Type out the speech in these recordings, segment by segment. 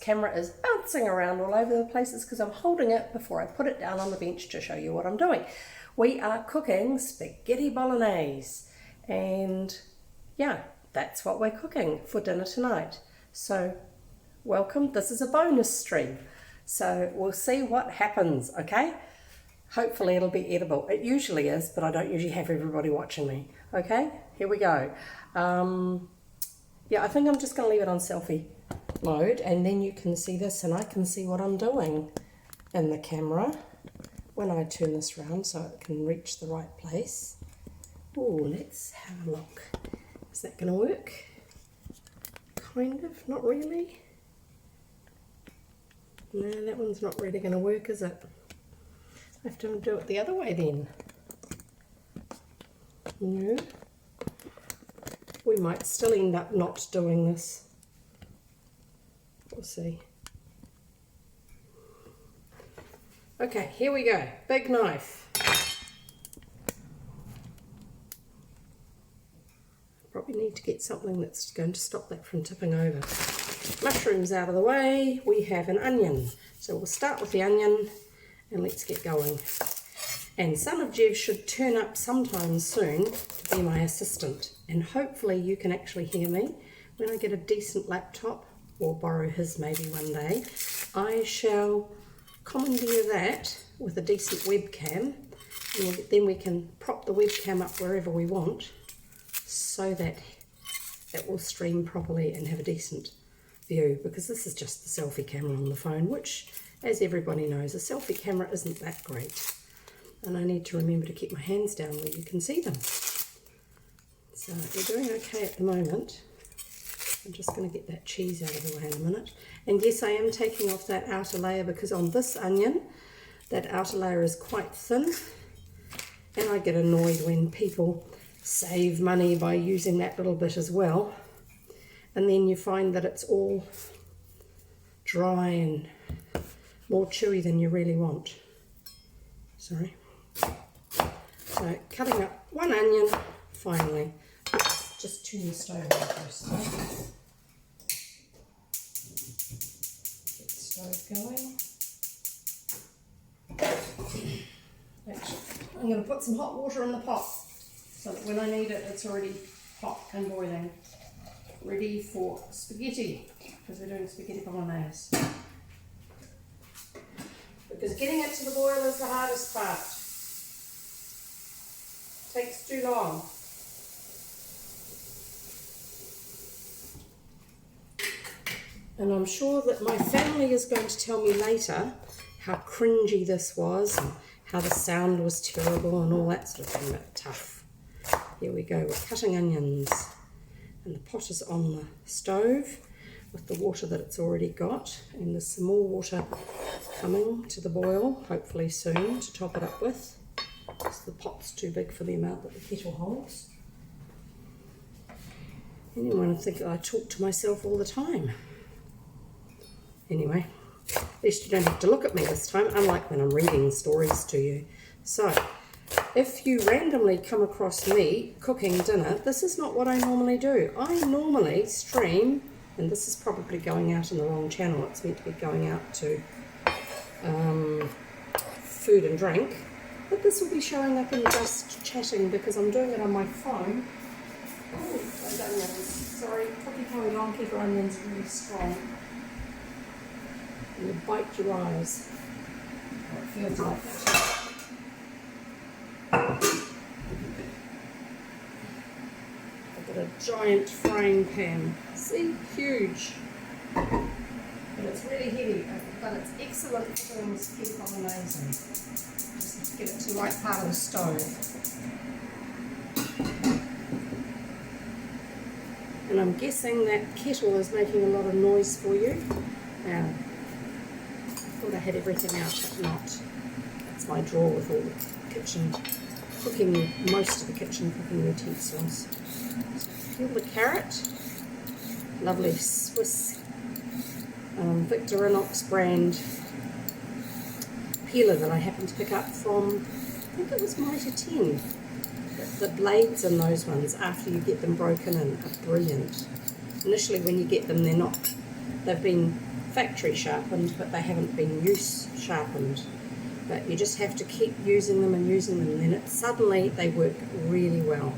camera is bouncing around all over the places because I'm holding it before I put it down on the bench to show you what I'm doing. We are cooking spaghetti bolognese, and yeah, that's what we're cooking for dinner tonight. So welcome, this is a bonus stream. So we'll see what happens, okay? Hopefully it'll be edible. It usually is, but I don't usually have everybody watching me. Okay, here we go. Yeah, I think I'm just going to leave it on selfie mode, and then you can see this and I can see what I'm doing in the camera when I turn this around so it can reach the right place. Oh, let's have a look. Is that going to work? Kind of, not really. No, that one's not really going to work, is it? I have to do it the other way then. No. We might still end up not doing this. We'll see. Okay, here we go. Big knife. Probably need to get something that's going to stop that from tipping over. Mushrooms out of the way. We have an onion. So we'll start with the onion and let's get going. And son of Jev should turn up sometime soon to be my assistant. And hopefully you can actually hear me. When I get a decent laptop, or borrow his maybe one day, I shall commandeer that with a decent webcam. And then we can prop the webcam up wherever we want so that it will stream properly and have a decent view. Because this is just the selfie camera on the phone, which, as everybody knows, a selfie camera isn't that great. And I need to remember to keep my hands down where you can see them. So we're doing okay at the moment. I'm just going to get that cheese out of the way in a minute. And yes, I am taking off that outer layer because on this onion, that outer layer is quite thin. And I get annoyed when people save money by using that little bit as well. And then you find that it's all dry and more chewy than you really want. Sorry. So cutting up one onion, finally. Let's just turn the stove on first. Get the stove going. Actually, I'm going to put some hot water in the pot so that when I need it, it's already hot and boiling. Ready for spaghetti, because we're doing spaghetti bolognese. Because getting it to the boil is the hardest part. Takes too long. And I'm sure that my family is going to tell me later how cringy this was and how the sound was terrible and all that sort of thing, but tough. Here we go, we're cutting onions. And the pot is on the stove with the water that it's already got, and there's some more water coming to the boil, hopefully soon, to top it up with, because the pot's too big for the amount that the kettle holds. Anyone would think that I talk to myself all the time. Anyway, at least you don't have to look at me this time, unlike when I'm reading stories to you. So, if you randomly come across me cooking dinner, this is not what I normally do. I normally stream, and this is probably going out in the wrong channel. It's meant to be going out to food and drink, but this will be showing up in just chatting because I'm doing it on my phone. Oh, those onions. Sorry, probably carried on, keep your onions really strong. And you bite your eyes. Oh, it feels like that. I've got a giant frying pan. See? Huge. But it's really heavy, but it's excellent for doing spaghetti bolognese. Just have to get it to the right part of the stove. And I'm guessing that kettle is making a lot of noise for you. Now, I thought I had everything out, but not. That's my drawer with all the kitchen cooking, most of the kitchen cooking utensils. So peel the carrot. Lovely Swiss Victorinox brand peeler that I happened to pick up from, I think it was Mitre 10. The blades in those ones, after you get them broken in, are brilliant. Initially when you get them, they've been factory sharpened, but they haven't been use sharpened. But you just have to keep using them, and then suddenly they work really well.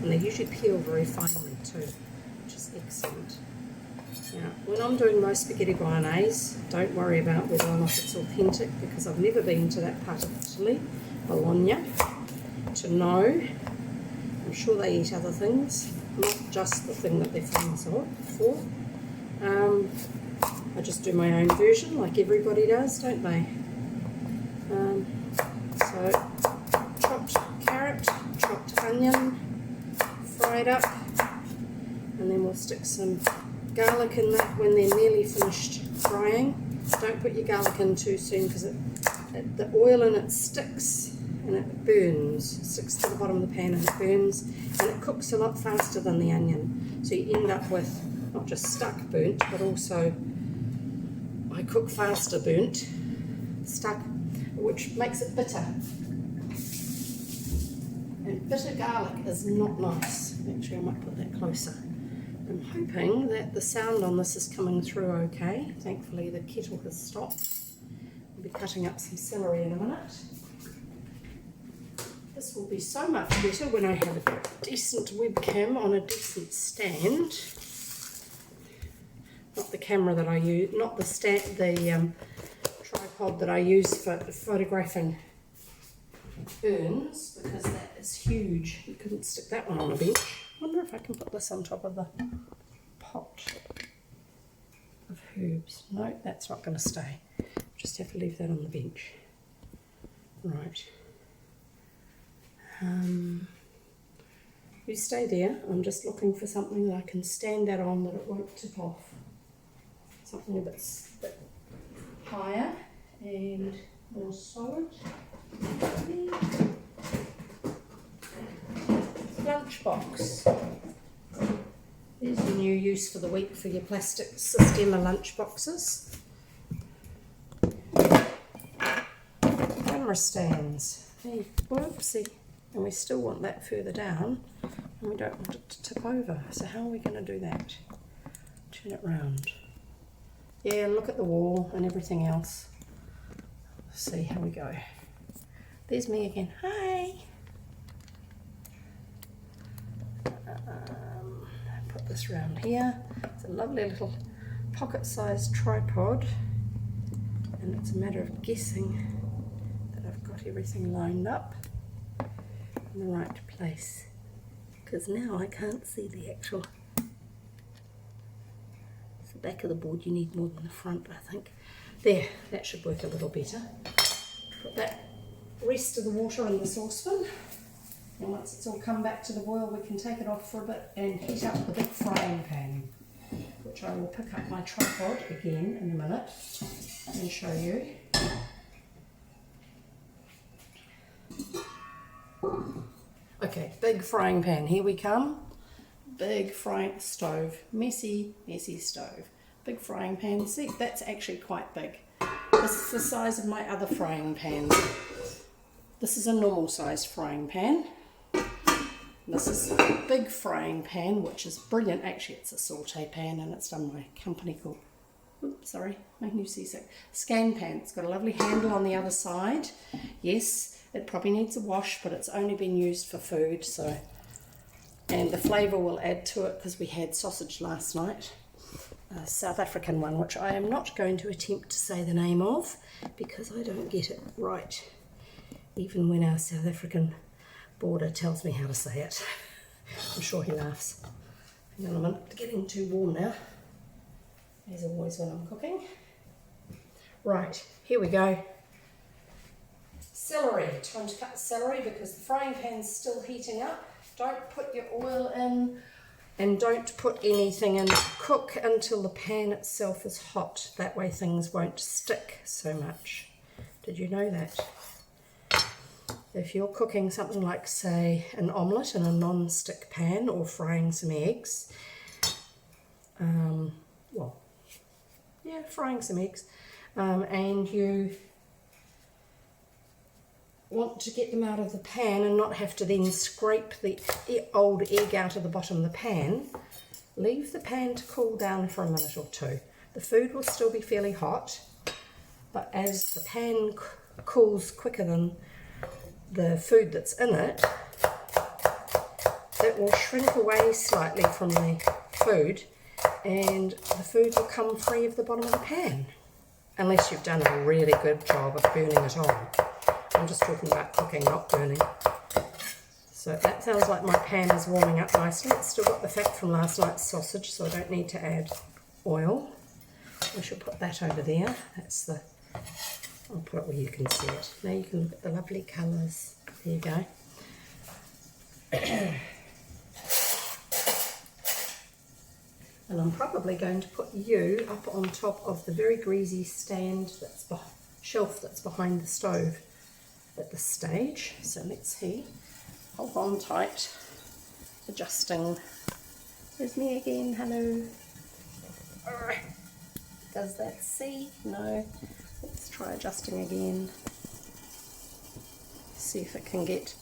And they usually peel very finely too, which is excellent. Now, when I'm doing my spaghetti bolognese, don't worry about whether or not it's authentic, because I've never been to that part of Italy, Bologna, to know. I'm sure they eat other things, not just the thing that they're famous for. I just do my own version, like everybody does, don't they? So, chopped carrot, chopped onion, fried up, and then we'll stick some garlic in that when they're nearly finished frying. Don't put your garlic in too soon, because the oil in it sticks and it burns, sticks to the bottom of the pan and it burns, and it cooks a lot faster than the onion. So you end up with not just stuck burnt, but also I cook faster burnt, stuck, which makes it bitter. And bitter garlic is not nice. Actually, I might put that closer. I'm hoping that the sound on this is coming through okay. Thankfully the kettle has stopped. I'll be cutting up some celery in a minute. This will be so much better when I have a decent webcam on a decent stand. Not the camera that I use, not the stand, the tripod that I use for photographing urns, because that is huge. You couldn't stick that one on a bench. I wonder if I can put this on top of the pot of herbs. No, that's not going to stay. Just have to leave that on the bench. Right. You stay there. I'm just looking for something that I can stand that on, that it won't tip off. Something a bit higher and more solid. Lunchbox. There's your new use for the week for your plastic Systema lunch boxes. Camera stands. Hey, whoopsie. And we still want that further down, and we don't want it to tip over. So how are we going to do that? Turn it round. Yeah, look at the wall and everything else. See how we go. There's me again. Hi. Put this round here. It's a lovely little pocket-sized tripod, and it's a matter of guessing that I've got everything lined up in the right place, because now I can't see the actual. It's the back of the board. You need more than the front, I think. There, that should work a little better. Put that rest of the water in the saucepan, and once it's all come back to the boil, we can take it off for a bit and heat up the big frying pan, which I will pick up my tripod again in a minute and show you. Okay, big frying pan, here we come. Big frying stove, messy stove. Big frying pan. See, that's actually quite big. This is the size of my other frying pan. This is a normal sized frying pan. This is a big frying pan, which is brilliant. Actually, it's a saute pan, and it's done by a company called, oops, sorry, making you seasick. Scan pan. It's got a lovely handle on the other side. Yes, it probably needs a wash, but it's only been used for food, so. And the flavour will add to it, because we had sausage last night. A South African one, which I am not going to attempt to say the name of, because I don't get it right, even when our South African border tells me how to say it. I'm sure he laughs. Hang on a minute, it's getting too warm now, as always when I'm cooking. Right, here we go. Celery. Time to cut the celery, because the frying pan's still heating up. Don't put your oil in, and don't put anything in. Cook until the pan itself is hot. That way things won't stick so much. Did you know that? If you're cooking something like, say, an omelette in a non-stick pan, or frying some eggs, frying some eggs, and you want to get them out of the pan and not have to then scrape the old egg out of the bottom of the pan, leave the pan to cool down for a minute or two. the food will still be fairly hot, but as the pan cools quicker than the food that's in it, it will shrink away slightly from the food, and the food will come free of the bottom of the pan, unless you've done a really good job of burning it on. I'm just talking about cooking, not burning. So that sounds like my pan is warming up nicely. It's still got the fat from last night's sausage, so I don't need to add oil. I shall put that over there. That's the, I'll put it where you can see it. Now you can look at the lovely colours. There you go. And I'm probably going to put you up on top of the very greasy shelf that's behind the stove at this stage. So let's see. Hold on tight. Adjusting. There's me again. Hello. Does that see? No. Let's try adjusting again. See if it can get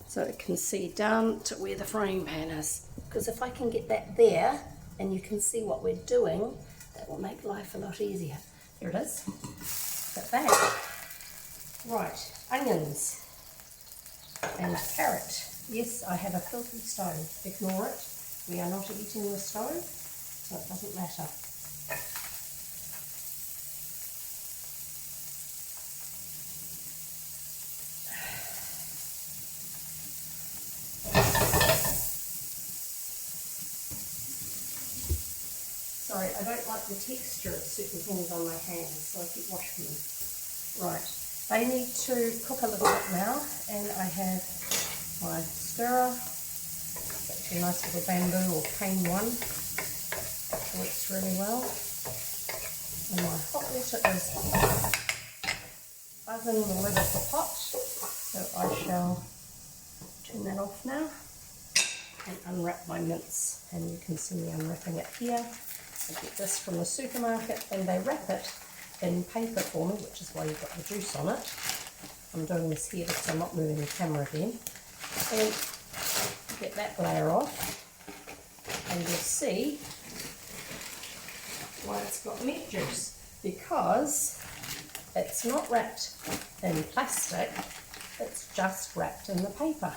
so it can see down to where the frying pan is. Because if I can get that there and you can see what we're doing, that will make life a lot easier. There it is. Got that. Right, onions and carrot. Yes, I have a filthy stove. Ignore it. We are not eating the stove, so it doesn't matter. Sorry, I don't like the texture of certain things on my hands, so I keep washing them. Right, they need to cook a little bit now, and I have my stirrer, that's a nice little bamboo or cane one, which works really well. And my hot water is buzzing the lid of the pot, so I shall turn that off now and unwrap my mince, and you can see me unwrapping it here. I get this from the supermarket and they wrap it in paper for me, which is why you've got the juice on it. I'm doing this here because I'm not moving the camera again. And get that layer off, and you'll see why it's got meat juice, because it's not wrapped in plastic, it's just wrapped in the paper,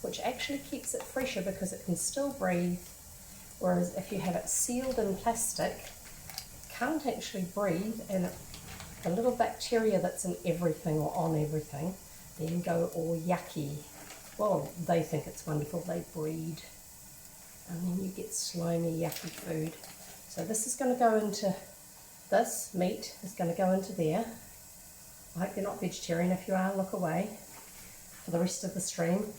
which actually keeps it fresher because it can still breathe. Whereas if you have it sealed in plastic, it can't actually breathe, and the little bacteria that's in everything or on everything then go all yucky. Well, they think it's wonderful, they breed, and then you get slimy, yucky food. So this is going to go into, this meat is going to go into there. I hope you're not vegetarian. If you are, look away for the rest of the stream.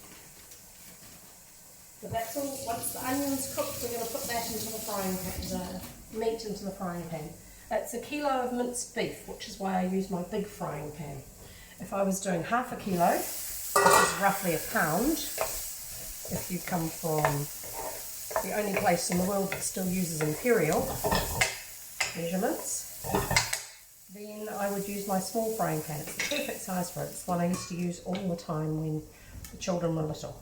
But that's all. Once the onion's cooked, we're going to put that into the frying pan, the meat into the frying pan. It's 1 kilo of minced beef, which is why I use my big frying pan. If I was doing half a kilo, which is roughly £1, if you come from the only place in the world that still uses imperial measurements, then I would use my small frying pan. It's the perfect size for it. It's one I used to use all the time when the children were little.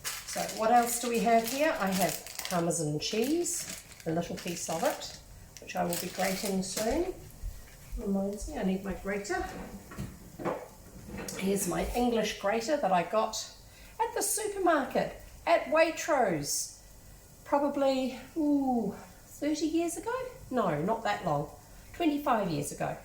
So what else do we have here? I have Parmesan cheese, a little piece of it, which I will be grating soon. Reminds me, I need my grater. Here's my English grater that I got at the supermarket, at Waitrose, probably 30 years ago? No, not that long, 25 years ago.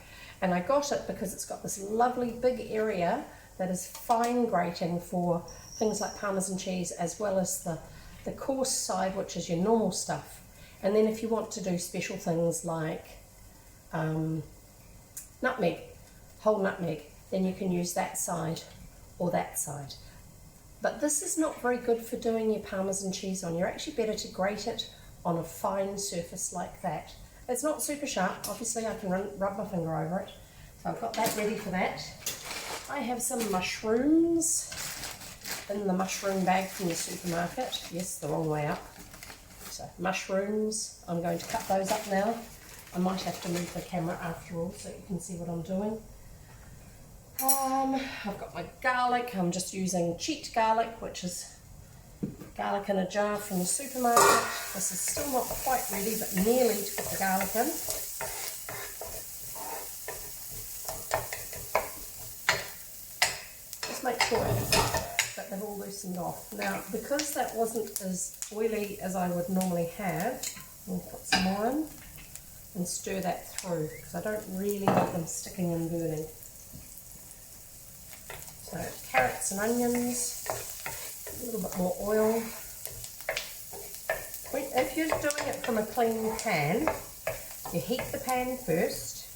And I got it because it's got this lovely big area that is fine grating for things like Parmesan cheese, as well as the coarse side, which is your normal stuff. And then if you want to do special things like nutmeg, whole nutmeg, then you can use that side or that side. But this is not very good for doing your Parmesan cheese on. You're actually better to grate it on a fine surface like that. It's not super sharp. Obviously I can rub my finger over it. So I've got that ready for that. I have some mushrooms in the mushroom bag from the supermarket. Yes, the wrong way up. So mushrooms, I'm going to cut those up now. I might have to move the camera after all so you can see what I'm doing. I've got my garlic. I'm just using cheat garlic, which is Garlic in a jar from the supermarket. This is still not quite ready, but nearly to put the garlic in. Just make sure that they've all loosened off. Now, because that wasn't as oily as I would normally have, I'll put some more in and stir that through, because I don't really want them sticking and burning. So carrots and onions, a little bit more oil. If you're doing it from a clean pan, you heat the pan first.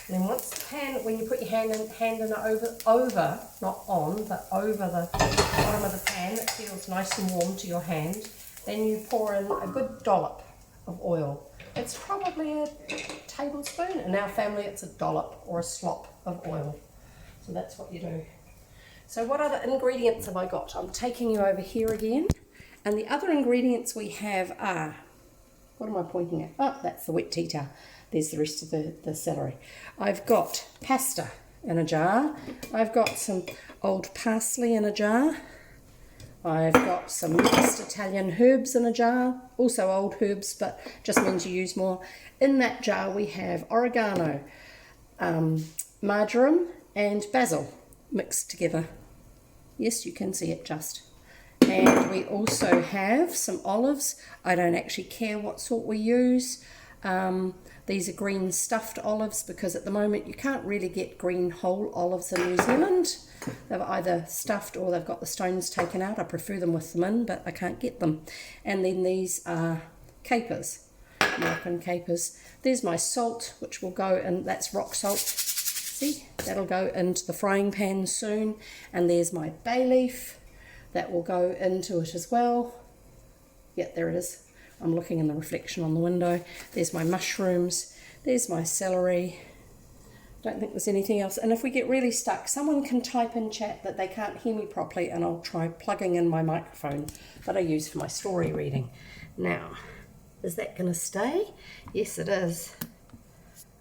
And then once the pan, when you put your hand in it over, not on, but over the bottom of the pan, it feels nice and warm to your hand. Then you pour in a good dollop of oil. It's probably a tablespoon. In our family, it's a dollop or a slop of oil. So that's what you do. So what other ingredients have I got? I'm taking you over here again. And the other ingredients we have are, what am I pointing at? Oh, that's the wet tita. There's the rest of the celery. I've got pasta in a jar. I've got some old parsley in a jar. I've got some mixed Italian herbs in a jar. Also old herbs, but just means you use more. In that jar we have oregano, marjoram and basil mixed together. Yes, you can see it just. And we also have some olives. I don't actually care what sort we use. These are green stuffed olives, because at the moment you can't really get green whole olives in New Zealand. They've either stuffed or they've got the stones taken out. I prefer them with them in, but I can't get them. And then these are capers, Moroccan capers. There's my salt, which will go in, that's rock salt. See, that'll go into the frying pan soon. And there's my bay leaf, that will go into it as well. Yeah, there it is. I'm looking in the reflection on the window. There's my mushrooms. There's my celery. Don't think there's anything else. And if we get really stuck, someone can type in chat that they can't hear me properly, and I'll try plugging in my microphone that I use for my story reading. Now, is that going to stay? Yes, it is.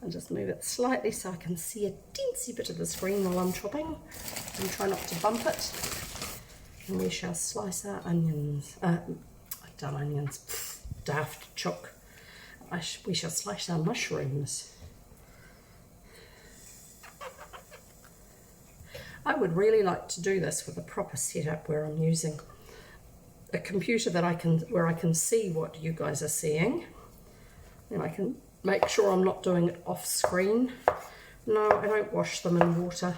I'll just move it slightly so I can see a teensy bit of the screen while I'm chopping, and try not to bump it. And we shall slice our onions. Done onions. Daft chook. We shall slice our mushrooms. I would really like to do this with a proper setup where I'm using a computer that where I can see what you guys are seeing, and I can make sure I'm not doing it off screen. No, I don't wash them in water,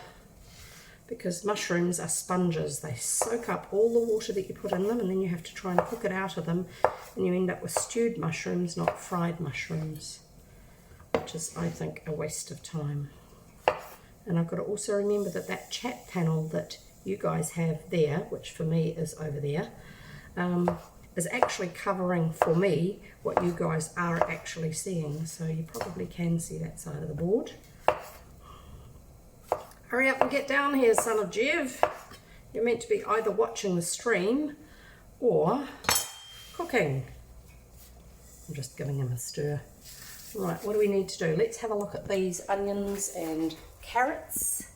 because mushrooms are sponges. They soak up all the water that you put in them, and then you have to try and cook it out of them, and you end up with stewed mushrooms, not fried mushrooms, which is, I think, a waste of time. And I've got to also remember that that chat panel that you guys have there, which for me is over there, is actually covering for me what you guys are actually seeing. So you probably can see that side of the board. Hurry up and get down here, son of Jev. You're meant to be either watching the stream or cooking. I'm just giving him a stir. Right, what do we need to do? Let's have a look at these onions and carrots.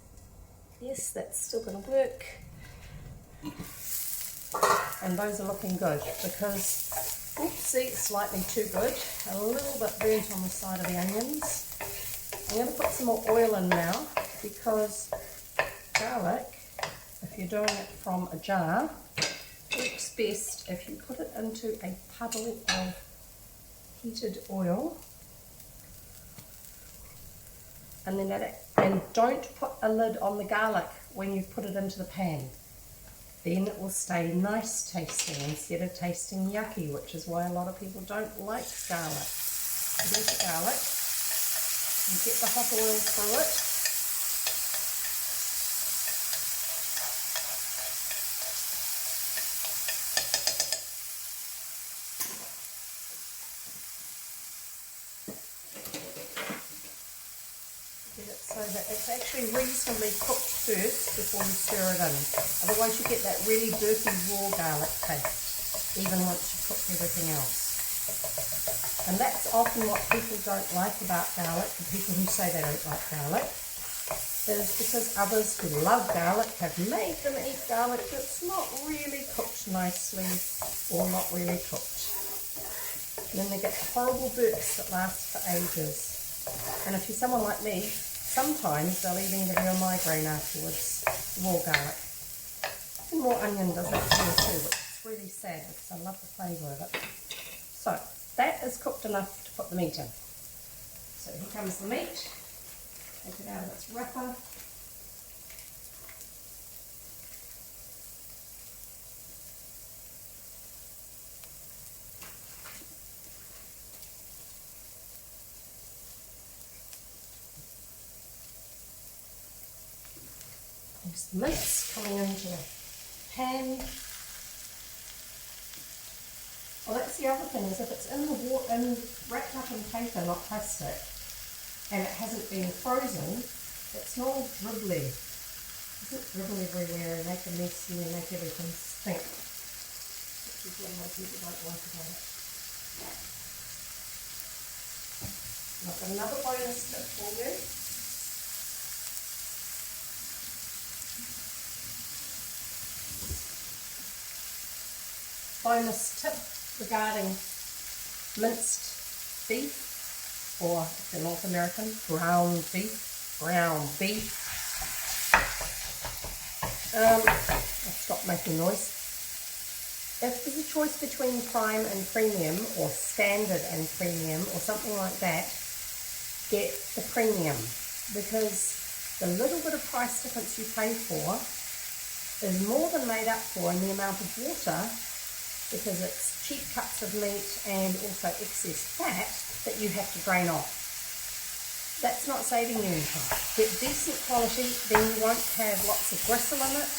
Yes, that's still going to work. And those are looking good, because, oops, see, slightly too good. A little bit burnt on the side of the onions. I'm going to put some more oil in now, because garlic, if you're doing it from a jar, works best if you put it into a puddle of heated oil. And then and don't put a lid on the garlic when you put it into the pan. Then it will stay nice tasting instead of tasting yucky, which is why a lot of people don't like garlic. So there's the garlic. You get the hot oil through it. So that it's actually reasonably cooked first before you stir it in. Otherwise you get that really dirty raw garlic taste, even once you cook everything else. And that's often what people don't like about garlic, the people who say they don't like garlic. is because others who love garlic have made them eat garlic that's not really cooked nicely or not really cooked. And then they get the horrible burps that last for ages. And if you're someone like me, sometimes they'll even give you a migraine afterwards, raw garlic. And raw onion does that to me too, which is really sad because I love the flavour of it. So that is cooked enough to put the meat in. So here comes the meat. Take it out of its wrapper. There's the mince coming into the pan. Well, that's the other thing, is if it's in the water, wrapped up in paper, not plastic, and it hasn't been frozen, it's not all dribbly. It doesn't dribble everywhere and make a mess and then make everything stink. Which is what most people don't like about it. And I've got another bonus tip for you. Bonus tip regarding minced beef, or if you're North American, ground beef. I'll stop making noise. If there's a choice between prime and premium, or standard and premium, or something like that, get the premium, because the little bit of price difference you pay for is more than made up for in the amount of water, because it's cheap cuts of meat and also excess fat that you have to drain off. That's not saving you anything. Get decent quality, then you won't have lots of gristle in it,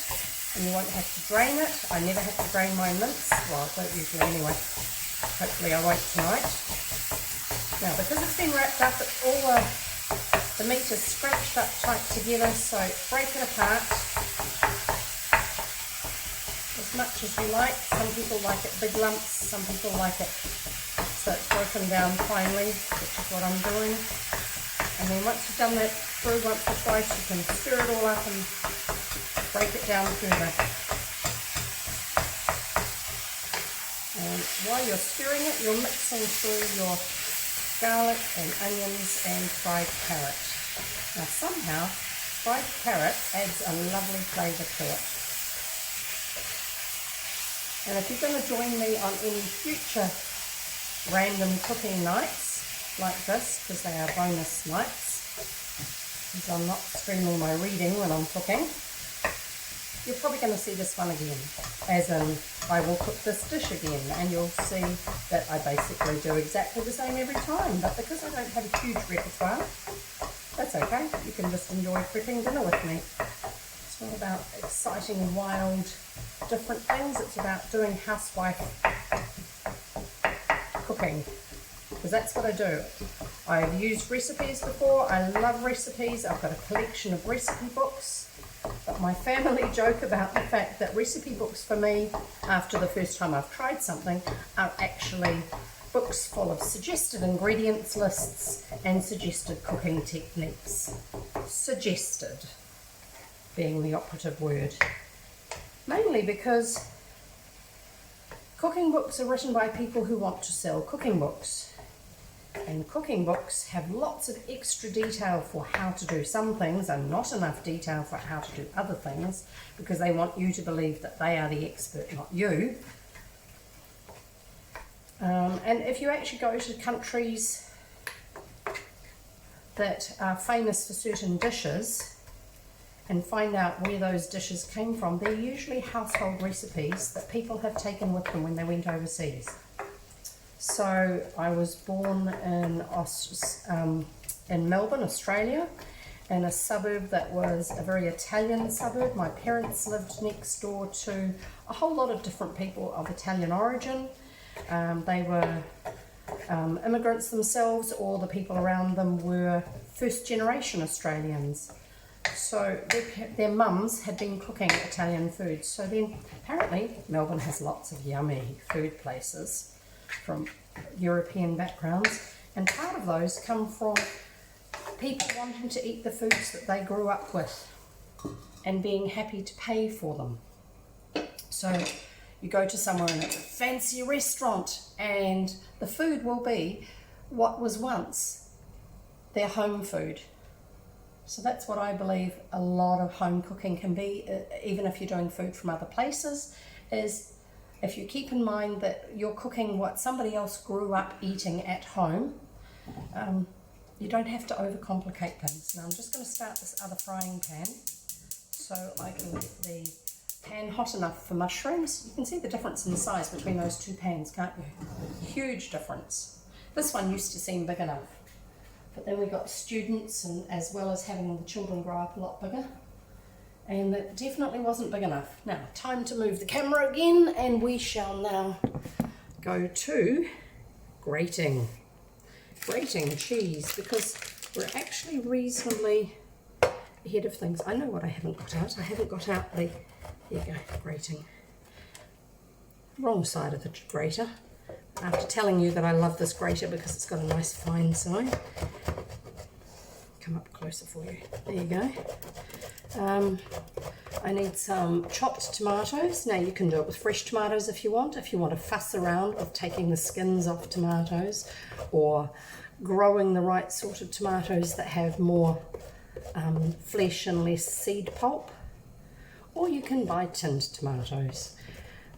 and you won't have to drain it. I never have to drain my mince. Well, I don't usually anyway. Hopefully I won't tonight. Now, because it's been wrapped up, all the meat is scrunched up tight together, so break it apart as much as you like. Some people like it big lumps, some people like it so it's broken down finely, which is what I'm doing. And then once you've done that through once or twice, you can stir it all up and break it down further. And while you're stirring it, you're mixing through your garlic and onions and fried carrot. Now somehow, fried carrot adds a lovely flavour to it. And if you're going to join me on any future random cooking nights like this, because they are bonus nights, because I'm not streaming my reading when I'm cooking, you're probably going to see this one again, as in I will cook this dish again, and you'll see that I basically do exactly the same every time. But because I don't have a huge repertoire, that's okay. You can just enjoy prepping dinner with me. It's not about exciting, wild, different things. It's about doing housewife cooking, because that's what I do. I've used recipes before. I love recipes. I've got a collection of recipe books, but my family joke about the fact that recipe books for me, after the first time I've tried something, are actually books full of suggested ingredients lists and suggested cooking techniques. Suggested being the operative word. Mainly because cooking books are written by people who want to sell cooking books. And cooking books have lots of extra detail for how to do some things and not enough detail for how to do other things, because they want you to believe that they are the expert, not you. And if you actually go to countries that are famous for certain dishes and find out where those dishes came from, they're usually household recipes that people have taken with them when they went overseas. So I was born in Melbourne, Australia, in a suburb that was a very Italian suburb. My parents lived next door to a whole lot of different people of Italian origin. They were immigrants themselves, or the people around them were first generation Australians. So their mums had been cooking Italian food. So then apparently Melbourne has lots of yummy food places from European backgrounds, and part of those come from people wanting to eat the foods that they grew up with and being happy to pay for them. So you go to somewhere in a fancy restaurant and the food will be what was once their home food. So that's what I believe a lot of home cooking can be, even if you're doing food from other places, is if you keep in mind that you're cooking what somebody else grew up eating at home, you don't have to overcomplicate things. Now I'm just going to start this other frying pan so I can get the pan hot enough for mushrooms. You can see the difference in the size between those two pans, can't you? Huge difference. This one used to seem big enough, but then we got students, and as well as having the children grow up a lot bigger, and it definitely wasn't big enough. Now, time to move the camera again, and we shall now go to grating cheese, because we're actually reasonably ahead of things. I know what I haven't got out. I haven't got out the, there you go, grating. Wrong side of the grater. After telling you that I love this grater because it's got a nice fine side. Come up closer for you. There you go. I need some chopped tomatoes. Now you can do it with fresh tomatoes if you want to fuss around with taking the skins off tomatoes or growing the right sort of tomatoes that have more flesh and less seed pulp. Or you can buy tinned tomatoes.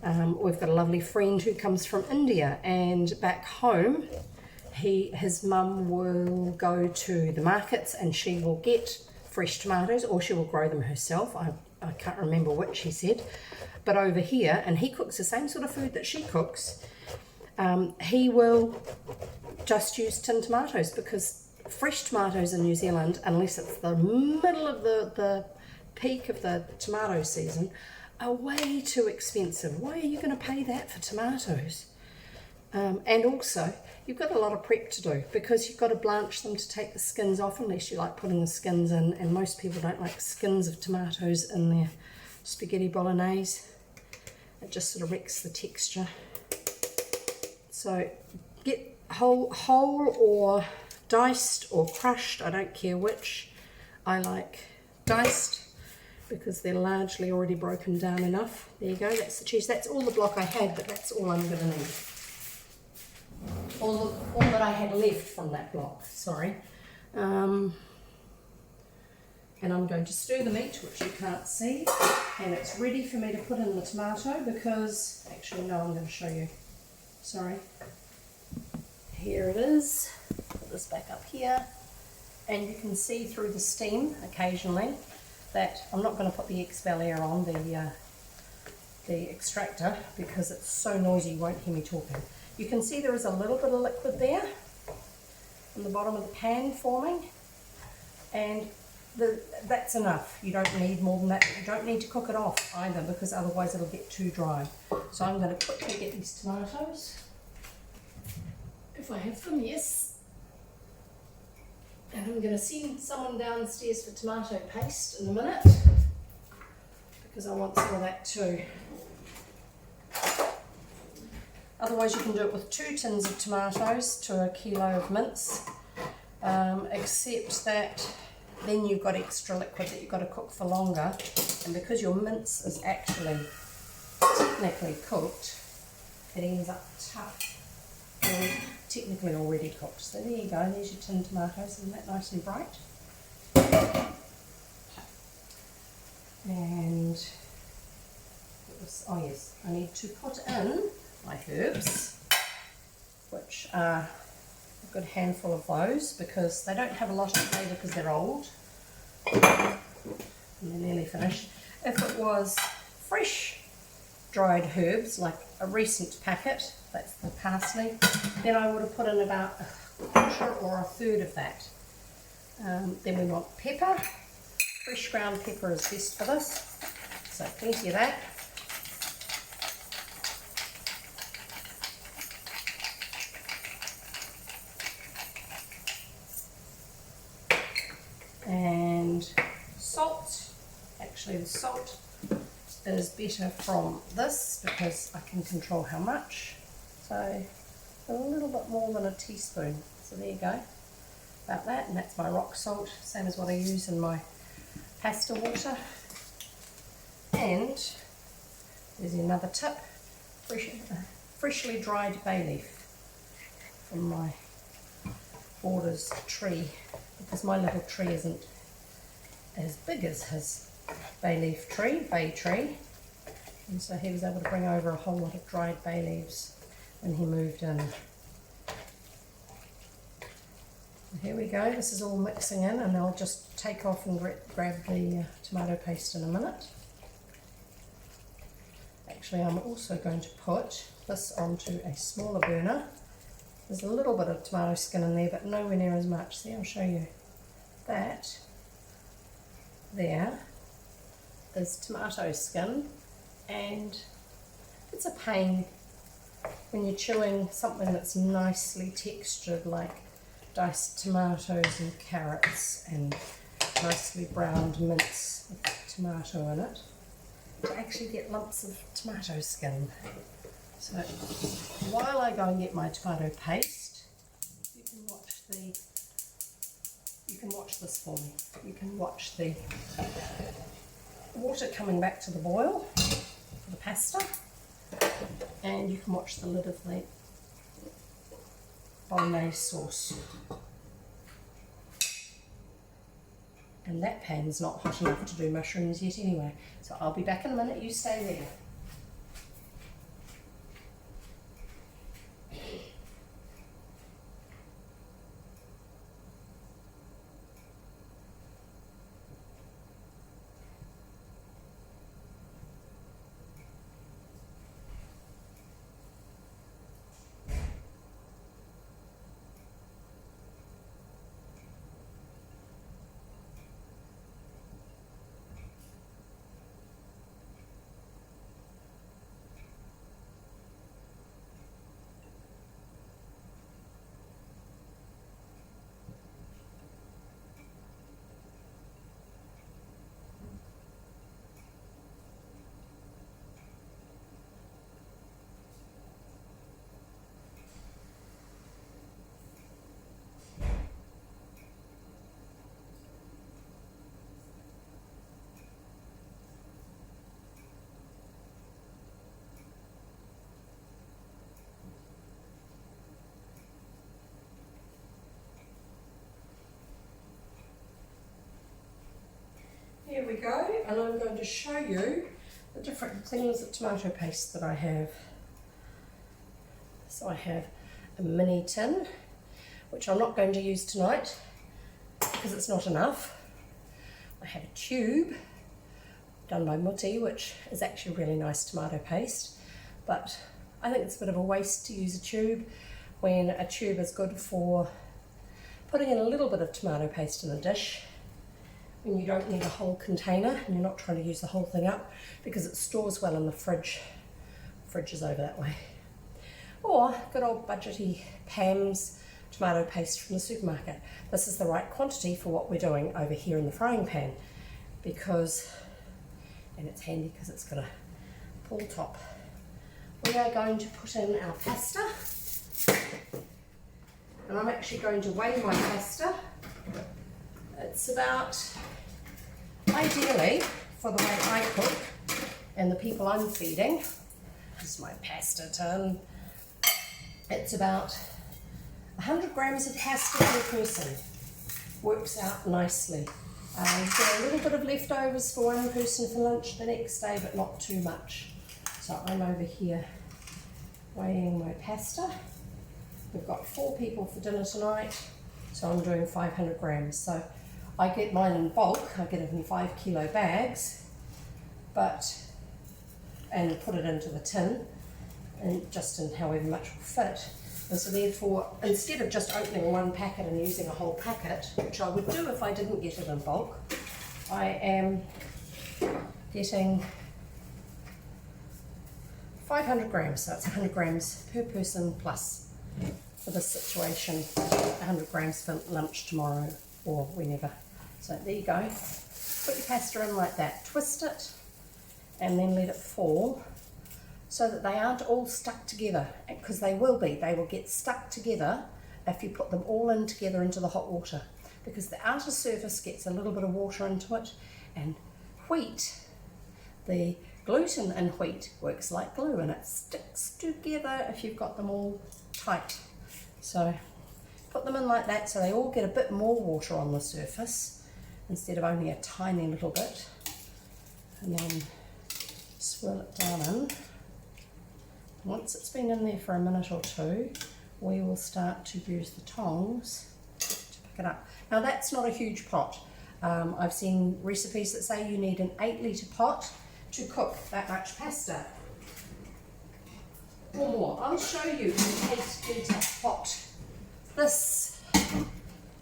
We've got a lovely friend who comes from India, and back home his mum will go to the markets and she will get fresh tomatoes, or she will grow them herself. I can't remember which he said, but over here, and he cooks the same sort of food that she cooks, he will just use tinned tomatoes, because fresh tomatoes in New Zealand, unless it's the middle of the peak of the tomato season, are way too expensive. Why are you going to pay that for tomatoes? And also, you've got a lot of prep to do, because you've got to blanch them to take the skins off, unless you like putting the skins in, and most people don't like skins of tomatoes in their spaghetti bolognese. It just sort of wrecks the texture. So get whole or diced or crushed, I don't care which. I like diced because they're largely already broken down enough. There you go, that's the cheese. That's all the block I had, but that's all I'm going to need. All that I had left from that block, sorry. And I'm going to stir the meat, which you can't see, and it's ready for me to put in the tomato, because, actually no, I'm going to show you, sorry. Here it is, put this back up here, and you can see through the steam occasionally that I'm not going to put the expel air on, the extractor, because it's so noisy you won't hear me talking. You can see there is a little bit of liquid there in the bottom of the pan forming, and that's enough. You don't need more than that. You don't need to cook it off either, because otherwise it'll get too dry. So I'm going to quickly get these tomatoes, if I have them, yes. And I'm going to send someone downstairs for tomato paste in a minute, because I want some of that too. Otherwise you can do it with 2 tins of tomatoes to a kilo of mince, except that then you've got extra liquid that you've got to cook for longer, and because your mince is actually technically cooked, it ends up tough, and technically already cooked. So there you go, there's your tinned tomatoes. Isn't that nice and bright? And oh yes, I need to put in my herbs, which are a good handful of those, because they don't have a lot of flavour because they're old and they're nearly finished. If it was fresh dried herbs, like a recent packet, that's the parsley, then I would have put in about a quarter or a third of that. Then we want pepper. Fresh ground pepper is best for this, so plenty of that. And salt. Actually the salt is better from this because I can control how much. So a little bit more than a teaspoon. So there you go. about that, and that's my rock salt, same as what I use in my pasta water. And there's another tip, freshly dried bay leaf from my Borders tree, because my little tree isn't as big as his bay tree, and so he was able to bring over a whole lot of dried bay leaves when he moved in. And here we go, this is all mixing in, and I'll just take off and grab the tomato paste in a minute. Actually, I'm also going to put this onto a smaller burner. There's a little bit of tomato skin in there, but nowhere near as much. See, I'll show you. That there is tomato skin, and it's a pain when you're chewing something that's nicely textured, like diced tomatoes and carrots and nicely browned mince with tomato in it, to actually get lumps of tomato skin. So while I go and get my tomato paste, you can watch this for me. You can watch the water coming back to the boil for the pasta, and you can watch the lid of the bolognese sauce. And that pan's not hot enough to do mushrooms yet anyway, so I'll be back in a minute, you stay there. Here we go, and I'm going to show you the different things of tomato paste that I have. So I have a mini tin, which I'm not going to use tonight because it's not enough. I have a tube done by Mutti, which is actually really nice tomato paste, but I think it's a bit of a waste to use a tube when a tube is good for putting in a little bit of tomato paste in a dish, when you don't need a whole container and you're not trying to use the whole thing up, because it stores well in the fridge. Fridge is over that way. Or good old budgety Pam's tomato paste from the supermarket. This is the right quantity for what we're doing over here in the frying pan, because, and it's handy because it's got a pull top. We are going to put in our pasta, and I'm actually going to weigh my pasta. It's about, ideally, for the way I cook and the people I'm feeding, this is my pasta tin, it's about 100 grams of pasta per person. Works out nicely. You've got a little bit of leftovers for one person for lunch the next day, but not too much. So I'm over here weighing my pasta. We've got 4 people for dinner tonight, so I'm doing 500 grams. So I get mine in bulk. I get it in 5 kilo bags, and put it into the tin, and just in however much will fit. And so therefore, instead of just opening one packet and using a whole packet, which I would do if I didn't get it in bulk, I am getting 500 grams, so it's 100 grams per person plus for this situation, 100 grams for lunch tomorrow or whenever. So there you go. Put your pasta in like that, twist it, and then let it fall so that they aren't all stuck together, because they will be. They will get stuck together if you put them all in together into the hot water, because the outer surface gets a little bit of water into it, and wheat, the gluten in wheat works like glue and it sticks together if you've got them all tight. So put them in like that so they all get a bit more water on the surface instead of only a tiny little bit, and then swirl it down in. Once it's been in there for a minute or two, we will start to use the tongs to pick it up. Now that's not a huge pot. I've seen recipes that say you need an 8-litre pot to cook that much pasta. Or more. I'll show you an 8-litre pot. This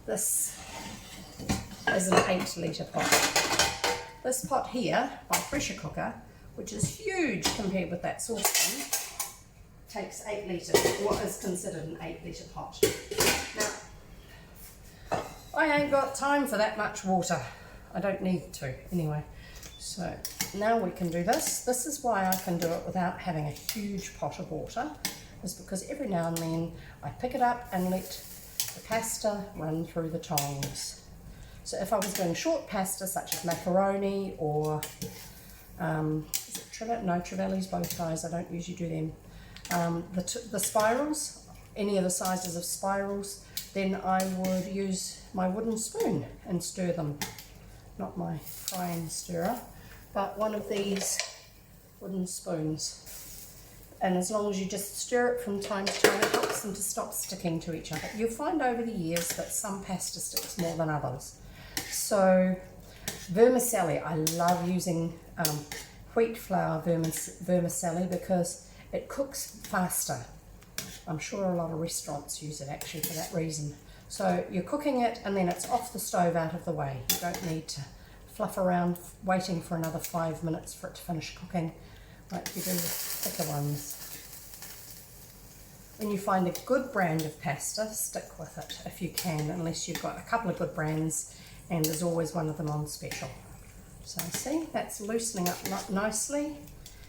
is an 8-litre pot. This pot here, my pressure cooker, which is huge compared with that saucepan, takes 8 litres, what is considered an 8-litre pot. Now, I ain't got time for that much water. I don't need to, anyway. So now we can do this. This is why I can do it without having a huge pot of water, is because every now and then I pick it up and let the pasta run through the tongs. So if I was doing short pasta such as macaroni or is it Trevelli's, both guys, I don't usually do them. The spirals, any of the sizes of spirals, then I would use my wooden spoon and stir them. Not my frying stirrer, but one of these wooden spoons. And as long as you just stir it from time to time, it helps them to stop sticking to each other. You'll find over the years that some pasta sticks more than others. So vermicelli, I love using wheat flour vermicelli because it cooks faster. I'm sure a lot of restaurants use it actually for that reason. So you're cooking it and then it's off the stove out of the way. You don't need to fluff around waiting for another 5 minutes for it to finish cooking like you do with thicker ones. When you find a good brand of pasta, stick with it if you can, unless you've got a couple of good brands and there's always one of them on special. So see, that's loosening up nicely.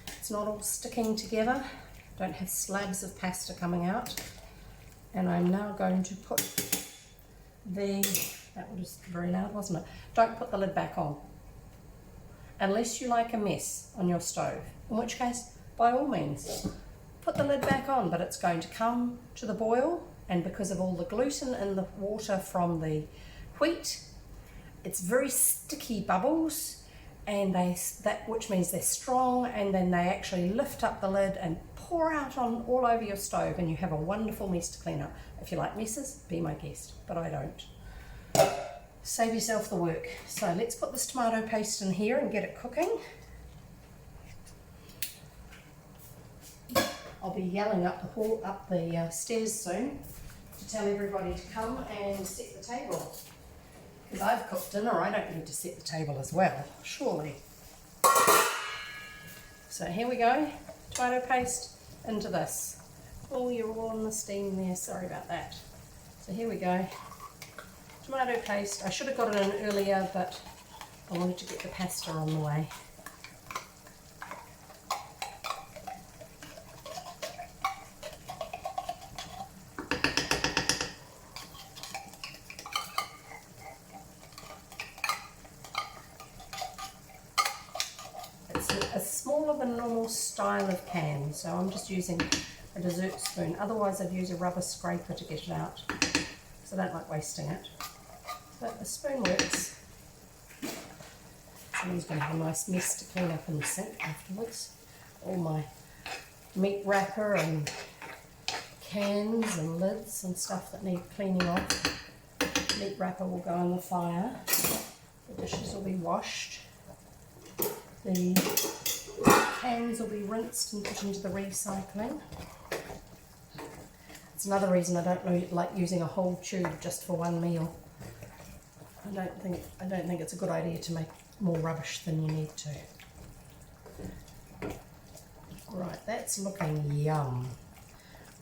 It's not all sticking together. Don't have slabs of pasta coming out. And I'm now going to put that was very loud, wasn't it? Don't put the lid back on. Unless you like a mess on your stove, in which case, by all means, put the lid back on, but it's going to come to the boil, and because of all the gluten in the water from the wheat, it's very sticky bubbles, and which means they're strong, and then they actually lift up the lid and pour out on all over your stove, and you have a wonderful mess to clean up. If you like messes, be my guest, but I don't. Save yourself the work. So let's put this tomato paste in here and get it cooking. I'll be yelling up the stairs soon to tell everybody to come and set the table. Because I've cooked dinner, I don't need to set the table as well, surely. So here we go, tomato paste into this. Oh, you're all in the steam there, sorry about that. So here we go, tomato paste. I should have got it in earlier, but I wanted to get the pasta on the way. A smaller than normal style of pan, so I'm just using a dessert spoon. Otherwise I'd use a rubber scraper to get it out, because I don't like wasting it. But the spoon works. Someone's going to have a nice mess to clean up in the sink afterwards. All my meat wrapper and cans and lids and stuff that need cleaning off. Meat wrapper will go in the fire. The dishes will be washed. The cans will be rinsed and put into the recycling. It's another reason I don't like using a whole tube just for one meal. I don't think it's a good idea to make more rubbish than you need to. Right, that's looking yum.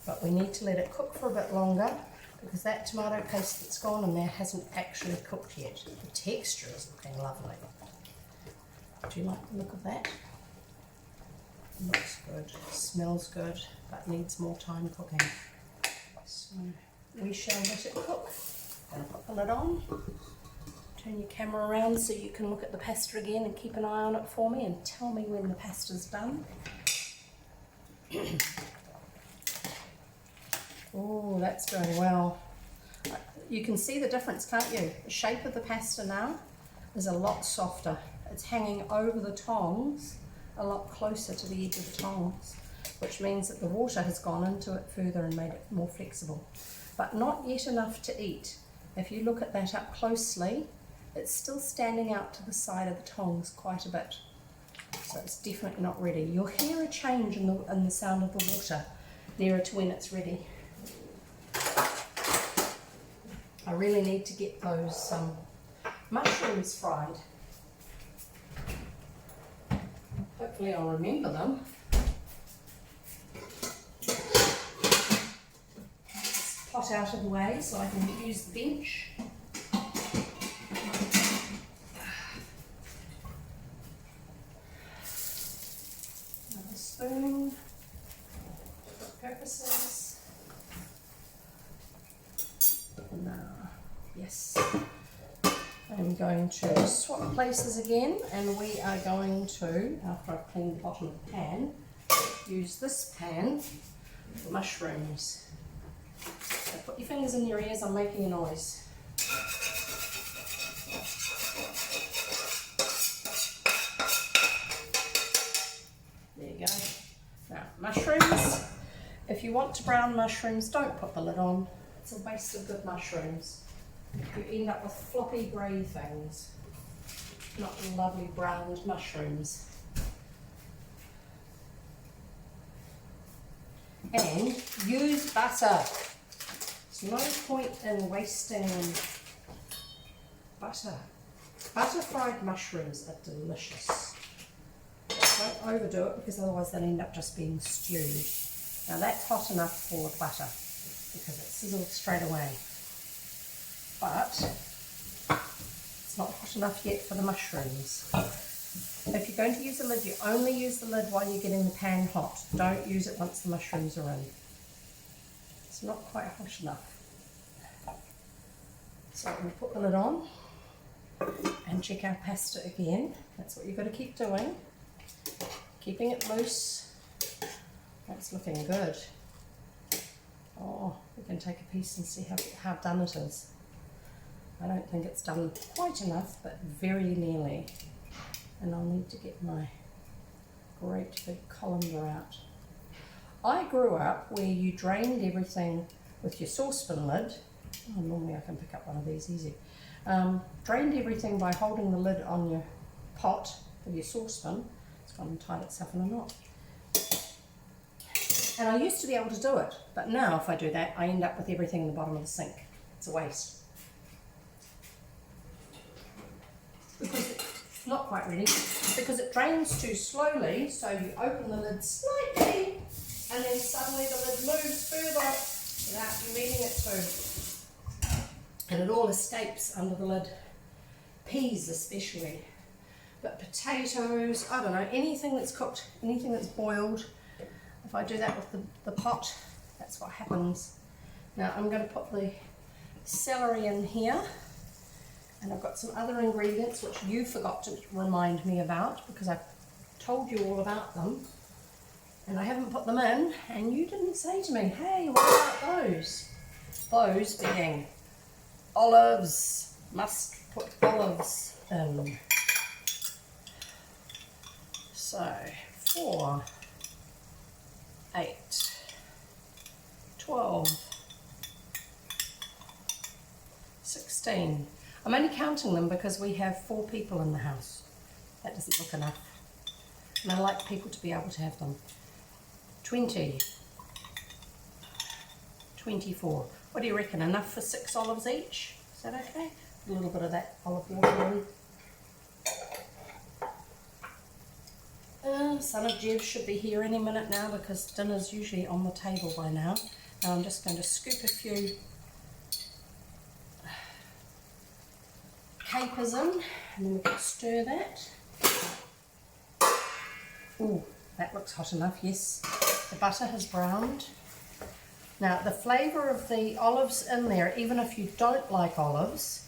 But we need to let it cook for a bit longer because that tomato paste that's gone in there hasn't actually cooked yet. The texture is looking lovely. Do you like the look of that? Looks good, smells good, but needs more time cooking. So we shall let it cook. Gonna put the lid on. Turn your camera around so you can look at the pasta again and keep an eye on it for me and tell me when the pasta's done. Oh, that's doing well. You can see the difference, can't you? The shape of the pasta now is a lot softer. It's hanging over the tongs, a lot closer to the edge of the tongs, which means that the water has gone into it further and made it more flexible. But not yet enough to eat. If you look at that up closely, it's still standing out to the side of the tongs quite a bit. So it's definitely not ready. You'll hear a change in the sound of the water nearer to when it's ready. I really need to get those mushrooms fried. Hopefully I'll remember them. This pot out of the way so I can use the bench. Another spoon for purposes. Now, yes. I'm going to swap places again, and we are going to, after I've cleaned the bottom of the pan, use this pan for mushrooms. So put your fingers in your ears, I'm making a noise. There you go. Now, mushrooms. If you want to brown mushrooms, don't put the lid on. It's a waste of good mushrooms. You end up with floppy grey things, not lovely browned mushrooms. And use butter. There's no point in wasting butter. Butter fried mushrooms are delicious. But don't overdo it because otherwise they'll end up just being stewed. Now that's hot enough for butter because it sizzled straight away. But it's not hot enough yet for the mushrooms. If you're going to use a lid, you only use the lid while you're getting the pan hot. Don't use it once the mushrooms are in. It's not quite hot enough. So we'll put the lid on and check our pasta again. That's what you've got to keep doing. Keeping it loose. That's looking good. Oh, we can take a piece and see how done it is. I don't think it's done quite enough, but very nearly. And I'll need to get my great big colander out. I grew up where you drained everything with your saucepan lid. Oh, normally I can pick up one of these easy. Drained everything by holding the lid on your pot with your saucepan. It's gone and tied itself in a knot. And I used to be able to do it, but now if I do that, I end up with everything in the bottom of the sink. It's a waste. Because it's not quite ready, because it drains too slowly, so you open the lid slightly, and then suddenly the lid moves further without you meaning it to. And it all escapes under the lid. Peas especially. But potatoes, I don't know, anything that's cooked, anything that's boiled, if I do that with the pot, that's what happens. Now I'm going to put the celery in here, and I've got some other ingredients which you forgot to remind me about because I told you all about them, and I haven't put them in, and you didn't say to me, hey, what about those? Those being olives. Must put olives in. So 4, 8, 12, 16. I'm only counting them because we have 4 people in the house. That doesn't look enough. And I like people to be able to have them. 20, 24. What do you reckon? Enough for 6 olives each? Is that okay? A little bit of that olive water in. Son of Jev should be here any minute now because dinner's usually on the table by now. And I'm just going to scoop a few capers in, and then we can stir that. Ooh, that looks hot enough, yes. The butter has browned. Now, the flavour of the olives in there, even if you don't like olives,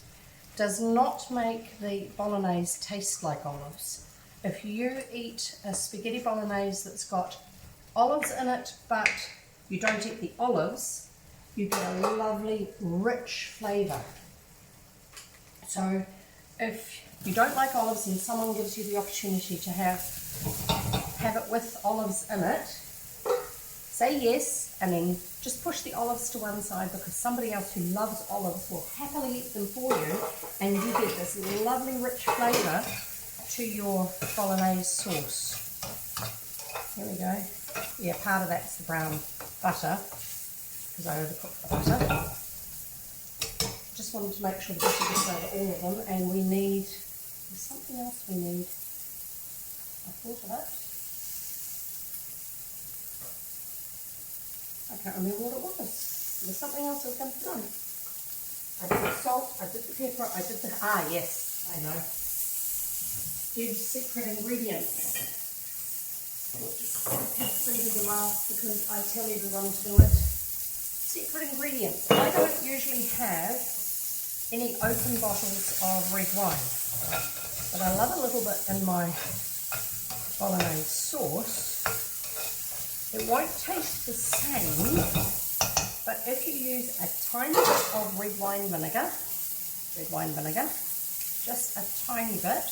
does not make the bolognese taste like olives. If you eat a spaghetti bolognese that's got olives in it, but you don't eat the olives, you get a lovely, rich flavour. So, if you don't like olives and someone gives you the opportunity to have it with olives in it, say yes, and then just push the olives to one side, because somebody else who loves olives will happily eat them for you, and you get this lovely rich flavour to your bolognese sauce. Here we go. Yeah, part of that's the brown butter, because I overcooked the butter. Just wanted to make sure the butter gets over all of them, and we need, there's something else we need. I thought of it. I can't remember what it was. There was something else I was going to put on. I did the salt, I did the pepper, I did the, yes, I know. Jevv's secret ingredients. I'll just put this into the last because I tell everyone to do it. Secret ingredients. I don't usually have any open bottles of red wine, but I love a little bit in my bolognese sauce. It won't taste the same, but if you use a tiny bit of red wine vinegar, just a tiny bit,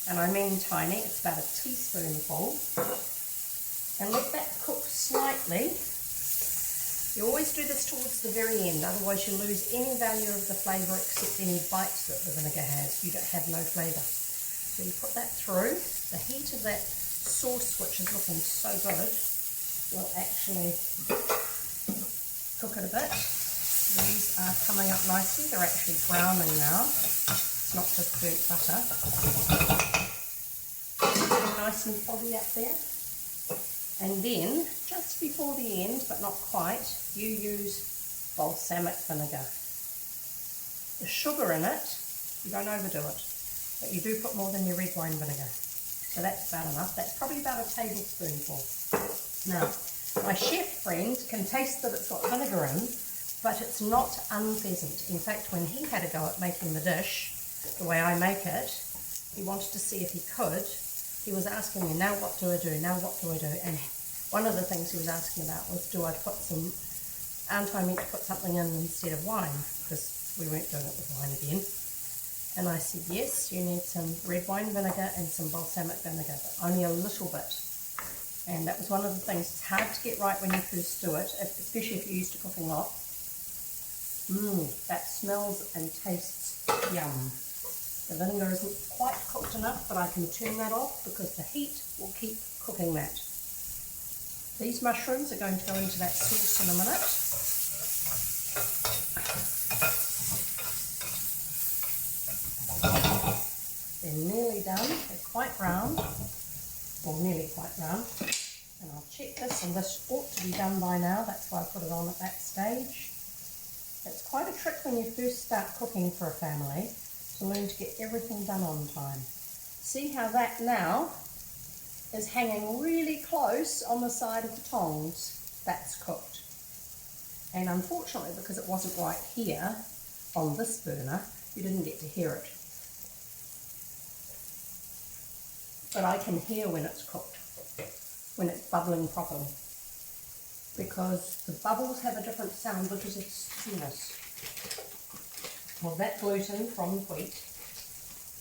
and I mean tiny, it's about a teaspoonful, and let that cook slightly. You always do this towards the very end, otherwise you lose any value of the flavour except any bites that the vinegar has. You don't have no flavour. So you put that through. The heat of that sauce, which is looking so good, will actually cook it a bit. These are coming up nicely. They're actually browning now. It's not just burnt butter. Getting nice and foggy up there. And then, just before the end, but not quite, you use balsamic vinegar. The sugar in it, you don't overdo it, but you do put more than your red wine vinegar. So that's about enough. That's probably about a tablespoonful. Now, my chef friend can taste that it's got vinegar in, but it's not unpleasant. In fact, when he had a go at making the dish, the way I make it, he wanted to see if he could. He was asking me, now what do I do? Now what do I do? And one of the things he was asking about was, aren't I meant to put something in instead of wine? Because we weren't doing it with wine again. And I said, yes, you need some red wine vinegar and some balsamic vinegar, but only a little bit. And that was one of the things. It's hard to get right when you first do it, especially if you're used to cooking lots. That smells and tastes yum. The vinegar isn't quite cooked enough, but I can turn that off because the heat will keep cooking that. These mushrooms are going to go into that sauce in a minute. They're nearly done. They're quite brown, or nearly quite brown. And I'll check this, and this ought to be done by now. That's why I put it on at that stage. It's quite a trick when you first start cooking for a family, to learn to get everything done on time. See how that now is hanging really close on the side of the tongs. That's cooked. And unfortunately, because it wasn't right here on this burner, you didn't get to hear it. But I can hear when it's cooked, when it's bubbling properly, because the bubbles have a different sound because of sweetness. Well, that gluten from wheat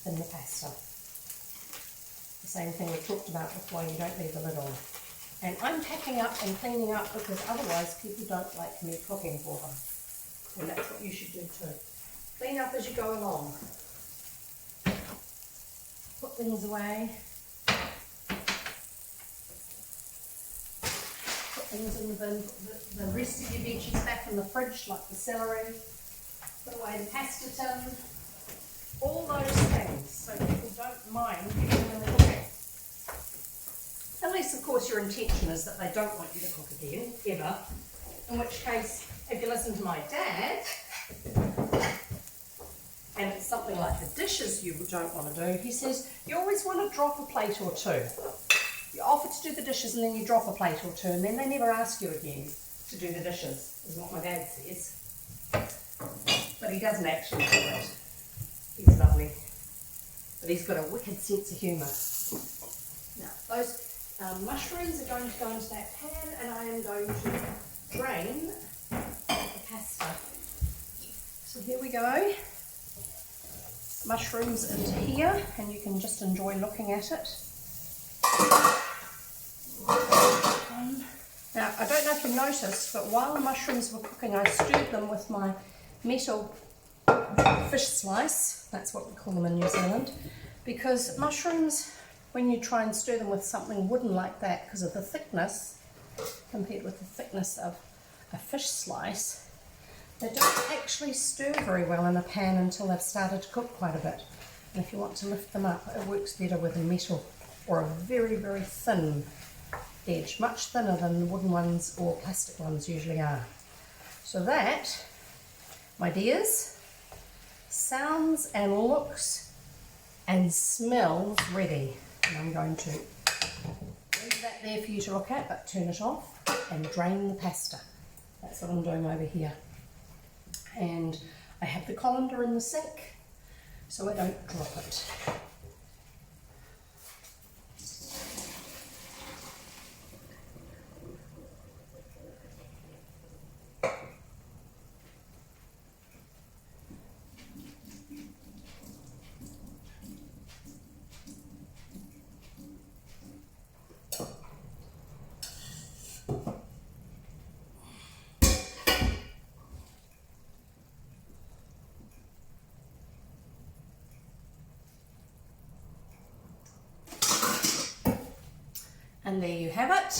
in the pasta. The same thing we talked about before, you don't leave the lid on. And I'm packing up and cleaning up because otherwise people don't like me cooking for them. And that's what you should do too. Clean up as you go along. Put things away. Put things in the bin. Put the rest of your veggies back in the fridge, like the celery. Put away the pasta tin, all those things, so people don't mind you when they're cooking. Unless, of course, your intention is that they don't want you to cook again, ever. In which case, if you listen to my dad, and it's something like the dishes you don't want to do, he says, you always want to drop a plate or two. You offer to do the dishes and then you drop a plate or two, and then they never ask you again. to do the dishes, is what my dad says. But he doesn't actually do it. He's lovely. But he's got a wicked sense of humour. Now, those mushrooms are going to go into that pan, and I am going to drain the pasta. So here we go. Mushrooms into here, and you can just enjoy looking at it. Now, I don't know if you noticed, but while the mushrooms were cooking, I stirred them with my metal fish slice. That's what we call them in New Zealand. Because mushrooms, when you try and stir them with something wooden like that, because of the thickness, compared with the thickness of a fish slice, they don't actually stir very well in a pan until they've started to cook quite a bit. And if you want to lift them up, it works better with a metal or a very, very thin edge, much thinner than the wooden ones or plastic ones usually are. So that, my dears, sounds and looks and smells ready. And I'm going to leave that there for you to look at, but turn it off and drain the pasta. That's what I'm doing over here. And I have the colander in the sink so I don't drop it. And there you have it,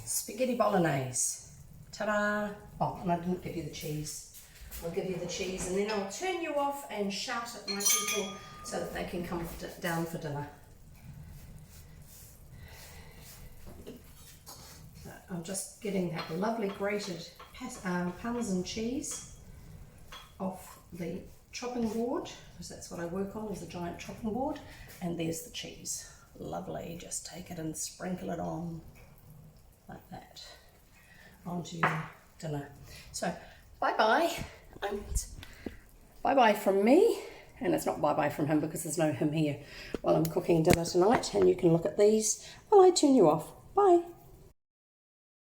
spaghetti bolognese. Ta-da! Oh, and I didn't give you the cheese. I'll give you the cheese and then I'll turn you off and shout at my people so that they can come down for dinner. I'm just getting that lovely grated Parmesan cheese off the chopping board, because that's what I work on, is a giant chopping board, and there's the cheese. Lovely, just take it and sprinkle it on like that onto your dinner. So bye-bye, and bye-bye from me, and it's not bye-bye from him because there's no him here while I'm cooking dinner tonight, and you can look at these while I turn you off. Bye.